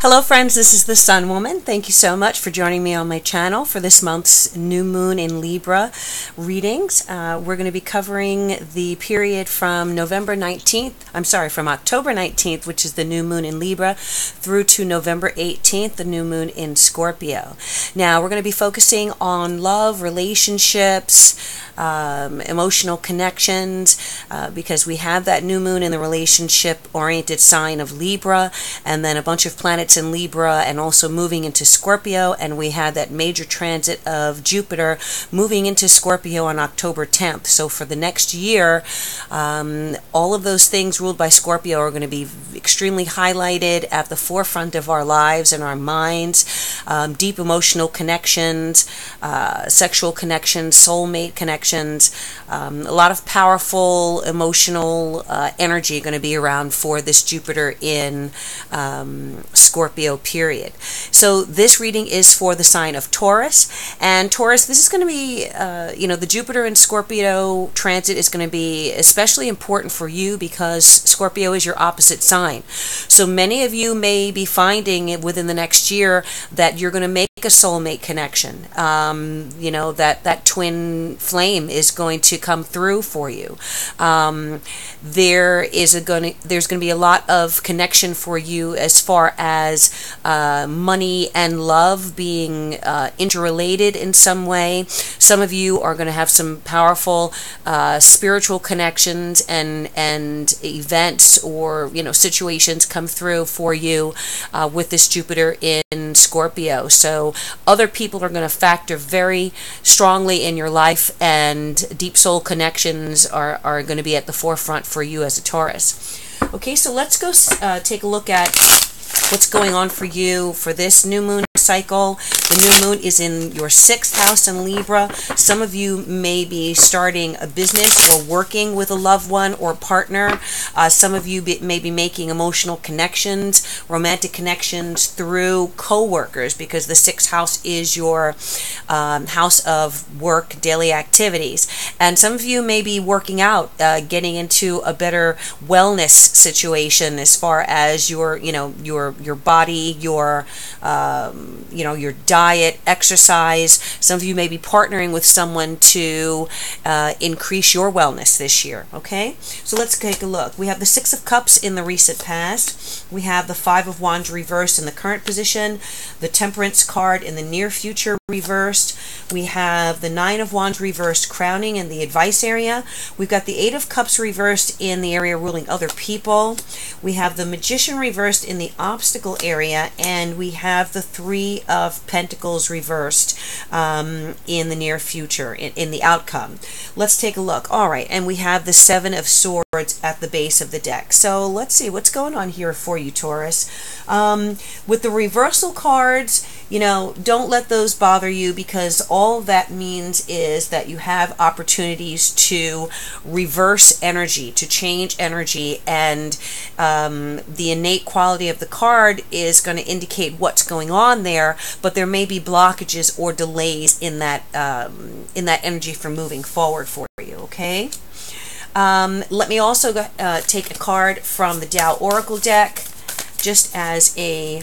Hello friends, this is the Sun Woman. Thank you so much for joining me on my channel for this month's new moon in Libra readings. We're going to be covering the period from October 19th, which is the new moon in Libra, through to November 18th, the new moon in Scorpio. Now we're going to be focusing on love, relationships, emotional connections, because we have that new moon in the relationship-oriented sign of Libra, and then a bunch of planets in Libra and also moving into Scorpio, and we had that major transit of Jupiter moving into Scorpio on October 10th. So for the next year, all of those things ruled by Scorpio are going to be extremely highlighted at the forefront of our lives and our minds. Deep emotional connections, sexual connections, soulmate connections, a lot of powerful emotional energy going to be around for this Jupiter in Scorpio period. So this reading is for the sign of Taurus, and Taurus, this is going to be, the Jupiter in Scorpio transit is going to be especially important for you because Scorpio is your opposite sign. So many of you may be finding within the next year that you're going to make a soulmate connection. That twin flame is going to come through for you. There's going to be a lot of connection for you as far as money and love being interrelated in some way. Some of you are going to have some powerful spiritual connections and events or situations come through for you with this Jupiter in Scorpio. So other people are going to factor very strongly in your life, and deep soul connections are going to be at the forefront for you as a Taurus. Okay, so let's go take a look at what's going on for you for this new moon cycle. The new moon is in your 6th house in Libra. Some of you may be starting a business or working with a loved one or partner. Some of you may be making emotional connections, romantic connections through co-workers, because the 6th house is your house of work, daily activities. And some of you may be working out, getting into a better wellness situation as far as your body, your diet, exercise. Some of you may be partnering with someone to increase your wellness this year. Okay, so let's take a look. We have the 6 of Cups in the recent past. We have the 5 of Wands reversed in the current position. The Temperance card in the near future reversed. We have the 9 of Wands reversed crowning in the advice area. We've got the 8 of Cups reversed in the area ruling other people. We have the Magician reversed in the obstacle area, and we have the 3 of Pentacles reversed in the near future, in the outcome. Let's take a look. All right, and we have the 7 of Swords at the base of the deck. So let's see what's going on here for you, Taurus. With the reversal cards, don't let those bother you, because all that means is that you have opportunities to reverse energy, to change energy, and the innate quality of the card is going to indicate what's going on there, but there may be blockages or delays in that energy from moving forward for you. Okay. Let me also take a card from the Tao Oracle deck, just as a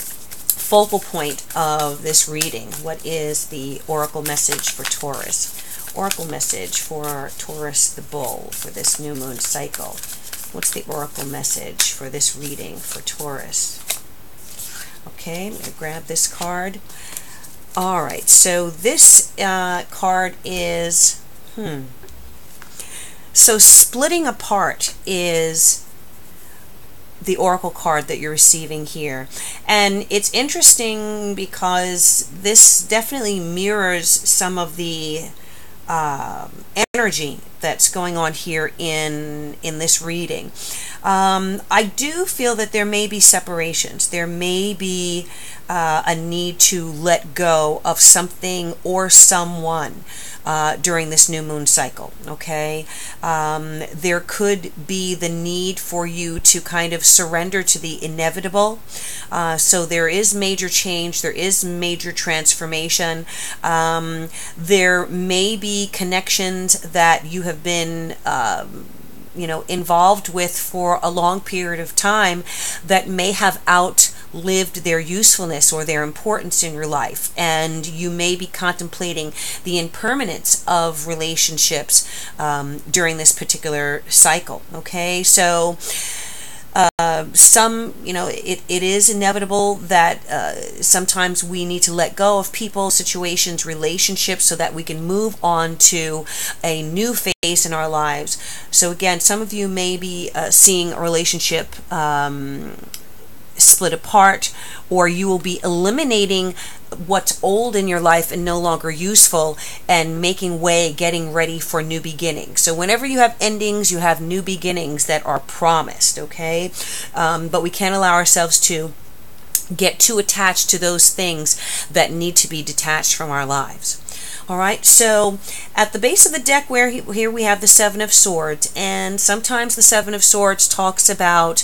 focal point of this reading. What is the Oracle message for Taurus? Oracle message for Taurus the Bull for this new moon cycle. What's the Oracle message for this reading for Taurus? Okay, I'm going to grab this card. All right, so this card is, so splitting apart is the Oracle card that you're receiving here. And it's interesting because this definitely mirrors some of the energy that's going on here in this reading. I do feel that there may be separations. There may be a need to let go of something or someone during this new moon cycle. Okay, there could be the need for you to kind of surrender to the inevitable. So there is major change, there is major transformation. There may be connections that you have been involved with for a long period of time that may have outlived their usefulness or their importance in your life, and you may be contemplating the impermanence of relationships during this particular cycle. Okay, so it is inevitable that sometimes we need to let go of people, situations, relationships so that we can move on to a new phase in our lives. So again, some of you may be seeing a relationship split apart, or you will be eliminating what's old in your life and no longer useful and making way, getting ready for new beginnings. So whenever you have endings, you have new beginnings that are promised, okay? But we can't allow ourselves to get too attached to those things that need to be detached from our lives. All right, so at the base of the deck, here we have the Seven of Swords, and sometimes the Seven of Swords talks about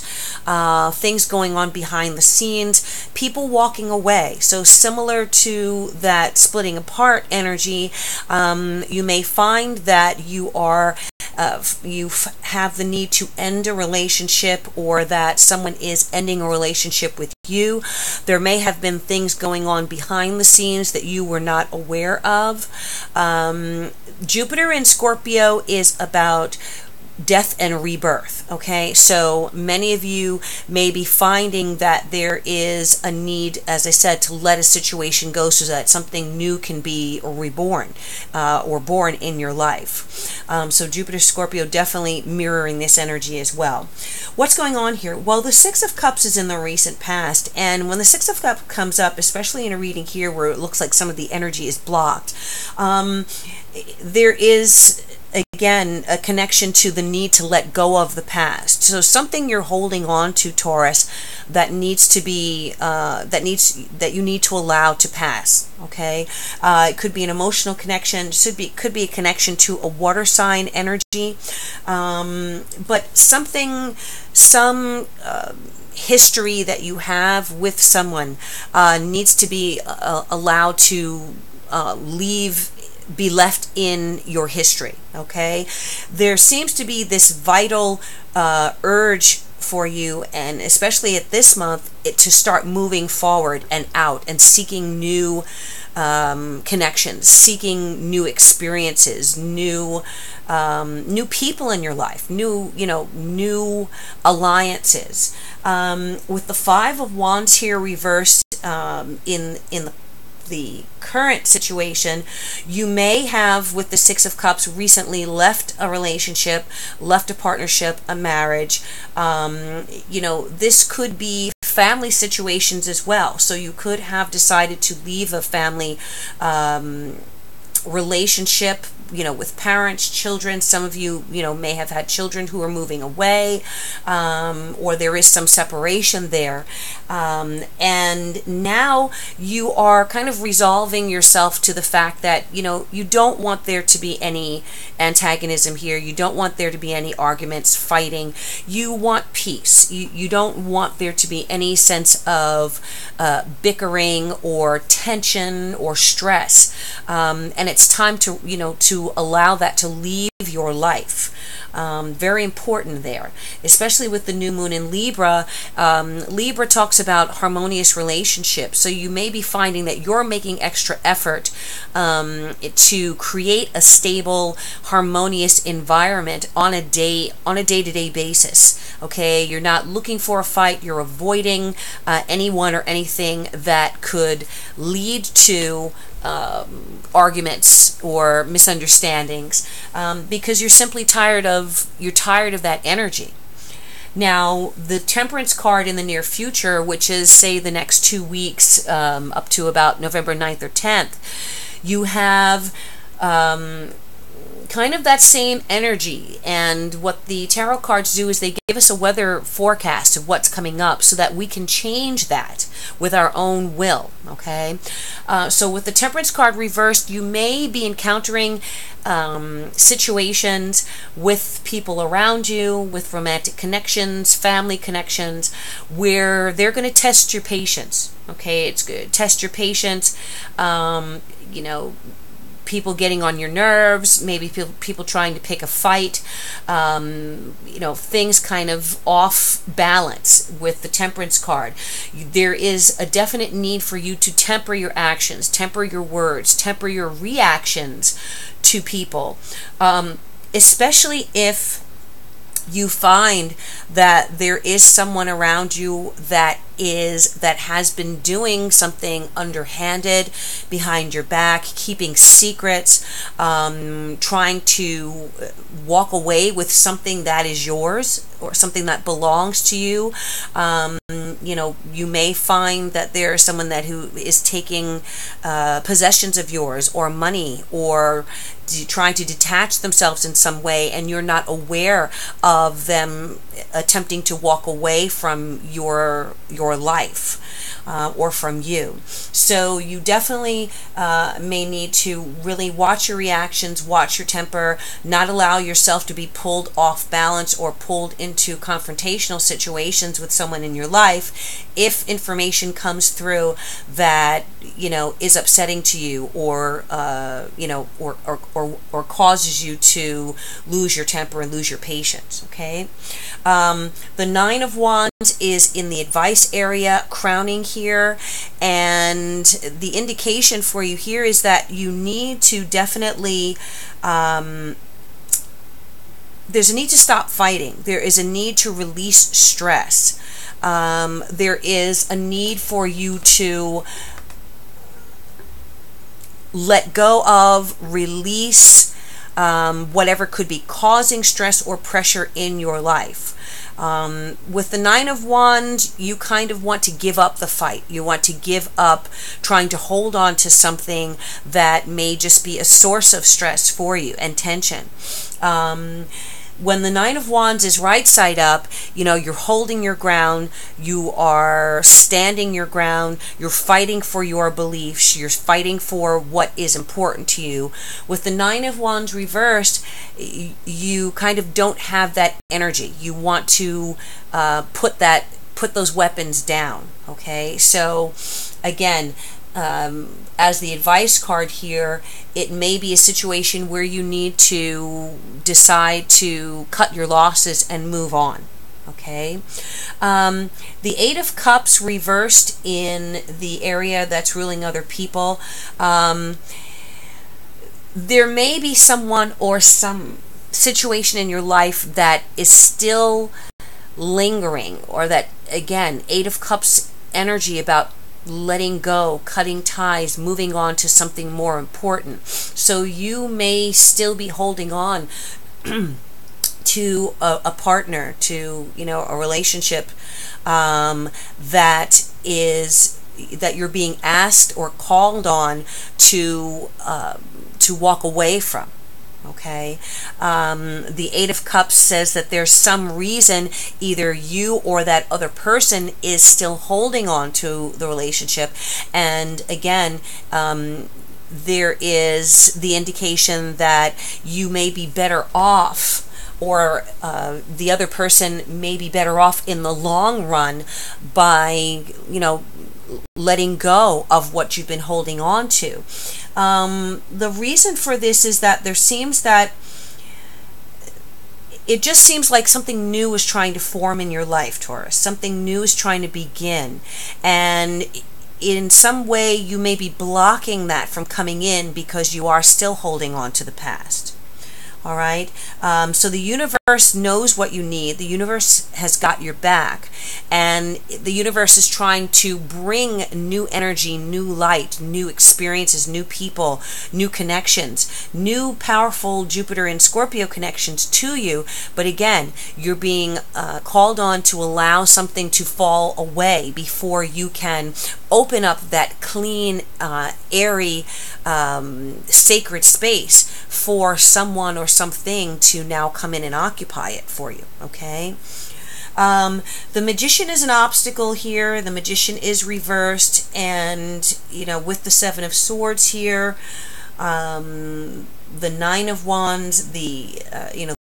things going on behind the scenes, people walking away. So similar to that splitting apart energy, you may find that you have the need to end a relationship, or that someone is ending a relationship with you. There may have been things going on behind the scenes that you were not aware of. Jupiter in Scorpio is about death and rebirth, okay? So many of you may be finding that there is a need, as I said, to let a situation go so that something new can be reborn or born in your life. So Jupiter Scorpio definitely mirroring this energy as well. What's going on here? Well, the Six of Cups is in the recent past, and when the Six of Cups comes up, especially in a reading here where it looks like some of the energy is blocked, there is again a connection to the need to let go of the past. So something you're holding on to, Taurus, that needs to be that you need to allow to pass. Okay, it could be an emotional connection, could be a connection to a water sign energy, but some history that you have with someone needs to be allowed to be left in your history. Okay, there seems to be this vital urge for you, and especially at this month, to start moving forward and out and seeking new connections, seeking new experiences, new people in your life, new alliances. With the Five of Wands here reversed in the current situation, you may have, with the Six of Cups, recently left a relationship, left a partnership, a marriage. This could be family situations as well. So you could have decided to leave a family relationship, with parents, children. Some of you, may have had children who are moving away, or there is some separation there. And now you are kind of resolving yourself to the fact that, you don't want there to be any antagonism here. You don't want there to be any arguments, fighting. You want peace. You don't want there to be any sense of bickering or tension or stress. And it's time to allow that to leave your life. Very important there, especially with the new moon in Libra. Libra talks about harmonious relationships, so you may be finding that you're making extra effort to create a stable, harmonious environment on a day-to-day basis. Okay, you're not looking for a fight. You're avoiding anyone or anything that could lead to arguments or misunderstandings, because you're simply tired of that energy. Now, the Temperance card in the near future, which is, say, the next 2 weeks, up to about November 9th or 10th, you have kind of that same energy. And what the tarot cards do is they give us a weather forecast of what's coming up so that we can change that with our own will. Okay, so with the Temperance card reversed, you may be encountering situations with people around you, with romantic connections, family connections, where they're going to test your patience. Okay, it's good. Test your patience. people getting on your nerves, maybe people trying to pick a fight, things kind of off balance with the Temperance card. There is a definite need for you to temper your actions, temper your words, temper your reactions to people, especially if you find that there is someone around you that has been doing something underhanded, behind your back, keeping secrets, trying to walk away with something that is yours or something that belongs to you. You may find that there is someone who is taking possessions of yours or money, or trying to detach themselves in some way, and you're not aware of them attempting to walk away from your life or from you. So you definitely may need to really watch your reactions, watch your temper, not allow yourself to be pulled off balance or pulled into confrontational situations with someone in your life if information comes through that is upsetting to you, or or causes you to lose your temper and lose your patience. Okay, the Nine of Wands is in the advice area, crowning here, and the indication for you here is that you need to definitely there's a need to stop fighting. There is a need to release stress. There is a need for you to let go of, release whatever could be causing stress or pressure in your life. With the Nine of Wands, you kind of want to give up the fight. You want to give up trying to hold on to something that may just be a source of stress for you and tension. When the Nine of Wands is right side up, you're holding your ground, you are standing your ground, you're fighting for your beliefs, you're fighting for what is important to you. With the Nine of Wands reversed, you kind of don't have that energy. You want to put those weapons down. Okay, so again, as the advice card here, it may be a situation where you need to decide to cut your losses and move on. Okay, the Eight of Cups reversed in the area that's ruling other people. There may be someone or some situation in your life that is still lingering, or that, again, Eight of Cups energy about letting go, cutting ties, moving on to something more important. So you may still be holding on to a partner, to a relationship that you're being asked or called on to walk away from. Okay, the Eight of Cups says that there's some reason either you or that other person is still holding on to the relationship, and again, there is the indication that you may be better off, or the other person may be better off in the long run by letting go of what you've been holding on to. The reason for this is that there seems that it just seems like something new is trying to form in your life, Taurus. Something new is trying to begin, and in some way you may be blocking that from coming in because you are still holding on to the past. All right, so the universe knows what you need. The universe has got your back, and the universe is trying to bring new energy, new light, new experiences, new people, new connections, new powerful Jupiter and Scorpio connections to you. But again, you're being called on to allow something to fall away before you can open up that clean, airy, sacred space for someone or something to now come in and occupy it for you. Okay, the Magician is an obstacle here. The Magician is reversed, and with the Seven of Swords here, the Nine of Wands, the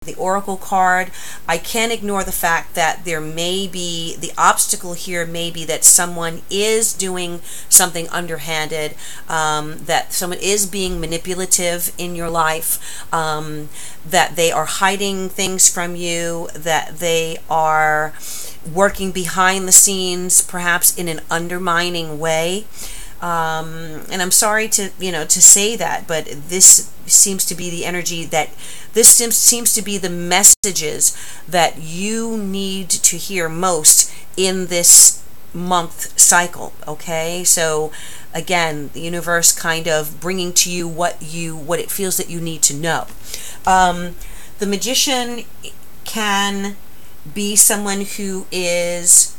the Oracle card. I can't ignore the fact that there may be, the obstacle here may be that someone is doing something underhanded, that someone is being manipulative in your life, that they are hiding things from you, that they are working behind the scenes, perhaps in an undermining way. And I'm sorry to to say that, but this seems to be the energy that seems to be the messages that you need to hear most in this month cycle. Okay, so again, the universe kind of bringing to you what it feels that you need to know. The Magician can be someone who is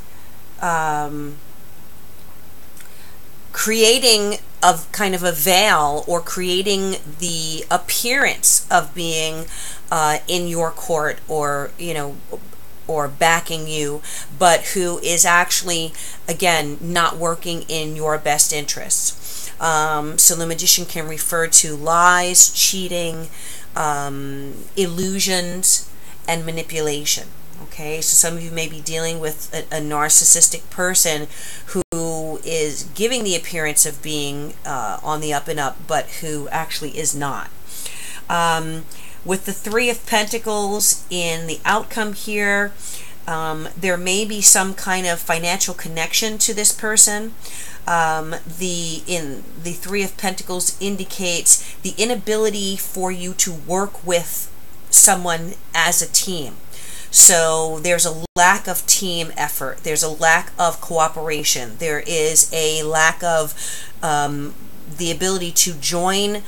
creating kind of a veil, or creating the appearance of being in your court, or or backing you, but who is actually, again, not working in your best interests. So the Magician can refer to lies, cheating, illusions, and manipulation. Okay, so some of you may be dealing with a narcissistic person who is giving the appearance of being on the up and up, but who actually is not. With the Three of Pentacles in the outcome here, there may be some kind of financial connection to this person. The Three of Pentacles indicates the inability for you to work with someone as a team. So there's a lack of team effort. There's a lack of cooperation. There is a lack of the ability to join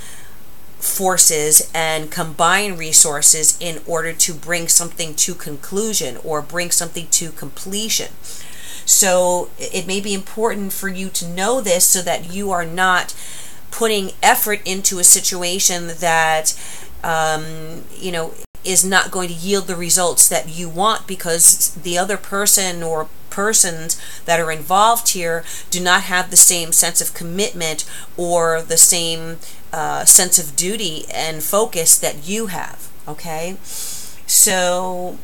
forces and combine resources in order to bring something to conclusion or bring something to completion. So it may be important for you to know this, so that you are not putting effort into a situation that is not going to yield the results that you want, because the other person or persons that are involved here do not have the same sense of commitment or the same sense of duty and focus that you have. Okay, so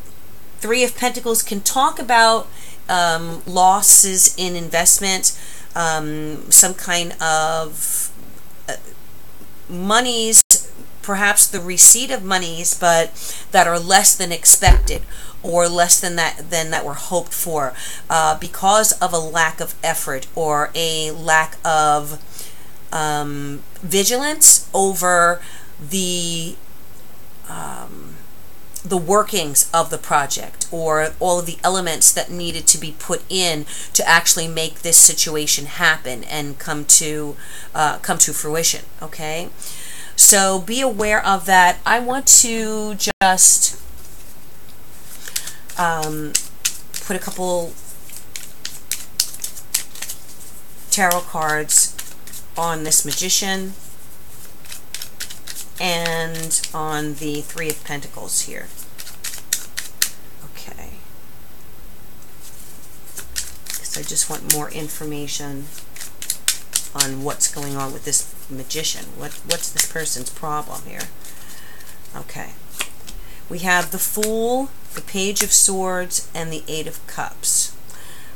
Three of Pentacles can talk about losses in investment, some kind of monies, perhaps the receipt of monies, but that are less than expected, or less than that were hoped for, because of a lack of effort or a lack of vigilance over the workings of the project, or all of the elements that needed to be put in to actually make this situation happen and come to fruition. Okay, so be aware of that. I want to just put a couple tarot cards on this Magician and on the Three of Pentacles here. Okay. So I just want more information on what's going on with this Magician. What's this person's problem here? Okay. We have the Fool, the Page of Swords, and the Eight of Cups.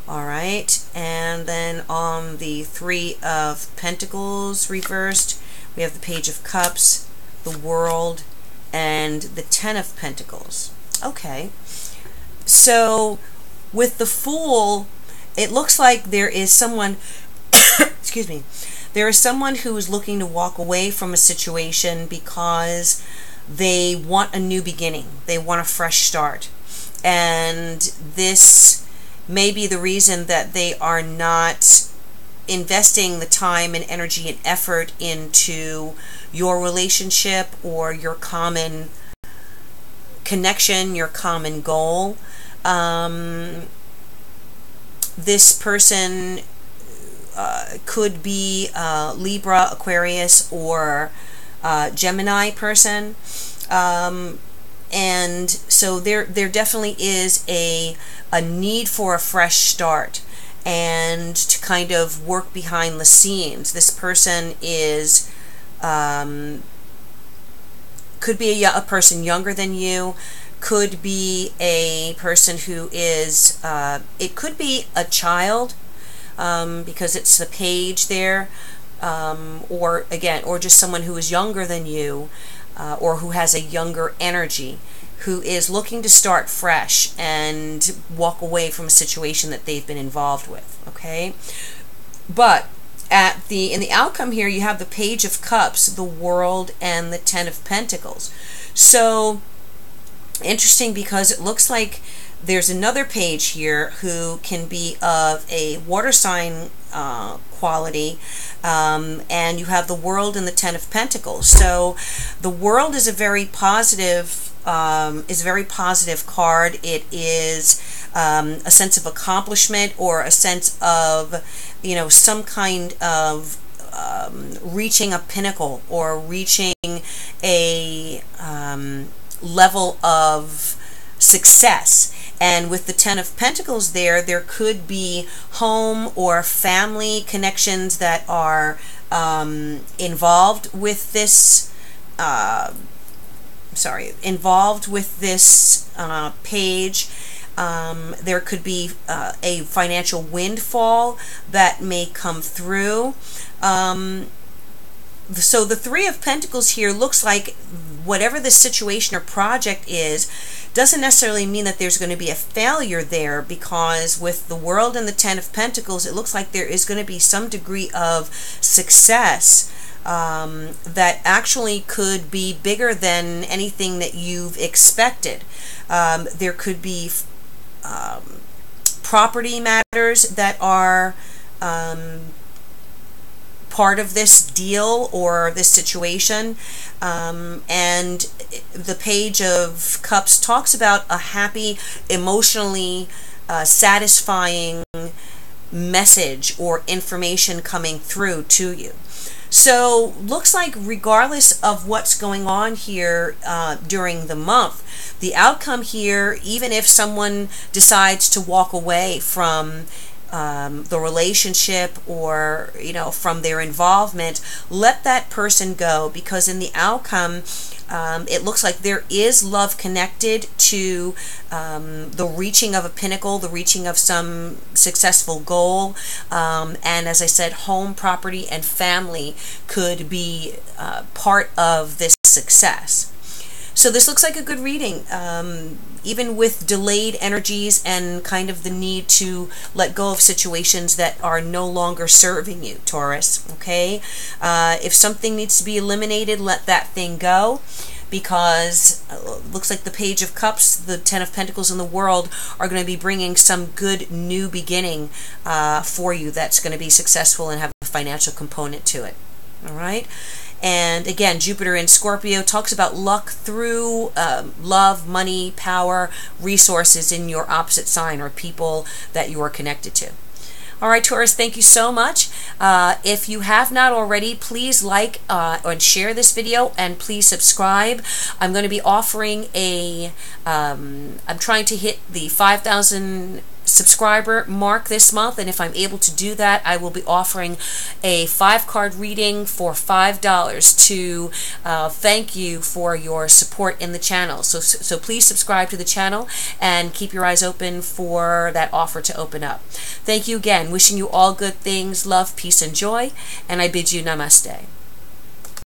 All right. And then on the Three of Pentacles reversed, we have the Page of Cups, the World, and the Ten of Pentacles. Okay. So with the Fool, it looks like there is someone excuse me, there is someone who is looking to walk away from a situation because they want a new beginning. They want a fresh start. And this may be the reason that they are not investing the time and energy and effort into your relationship or your common connection, your common goal. This person could be Libra, Aquarius, or Gemini person. And so there definitely is a need for a fresh start and to kind of work behind the scenes. This person is Could be a person younger than you. Could be a person who is, it could be a child, because it's the page there, or just someone who is younger than you, or who has a younger energy, who is looking to start fresh and walk away from a situation that they've been involved with, okay? But in the outcome here, you have the Page of Cups, the World, and the Ten of Pentacles. So interesting, because it looks like there's another page here who can be of a water sign quality, and you have the World and the Ten of Pentacles. So the World is a very positive card. It is a sense of accomplishment, or a sense of, some kind of reaching a pinnacle, or reaching a level of success. And with the Ten of Pentacles there could be home or family connections that are involved with this page. There could be a financial windfall that may come through. So the Three of Pentacles here looks like whatever the situation or project is doesn't necessarily mean that there's going to be a failure there, because with the World and the Ten of Pentacles, it looks like there is going to be some degree of success that actually could be bigger than anything that you've expected. There could be property matters that are part of this deal or this situation, and the Page of Cups talks about a happy, emotionally satisfying message or information coming through to you. So looks like regardless of what's going on here during the month, the outcome here, even if someone decides to walk away from the relationship, or from their involvement, let that person go, because in the outcome it looks like there is love connected to the reaching of a pinnacle, the reaching of some successful goal, and as I said, home, property, and family could be part of this success. So this looks like a good reading, even with delayed energies and kind of the need to let go of situations that are no longer serving you, Taurus, okay? If something needs to be eliminated, let that thing go, because it looks like the Page of Cups, the Ten of Pentacles, and the World are going to be bringing some good new beginning for you that's going to be successful and have a financial component to it, all right? And again, Jupiter in Scorpio talks about luck through love, money, power, resources in your opposite sign, or people that you are connected to. All right, Taurus, thank you so much. If you have not already, please like and share this video, and please subscribe. I'm going to be offering I'm trying to hit the 5,000 subscriber mark this month, and if I'm able to do that, I will be offering a 5-card reading for $5 to thank you for your support in the channel. So please subscribe to the channel and keep your eyes open for that offer to open up. Thank you again. Wishing you all good things, love, peace, and joy, and I bid you namaste.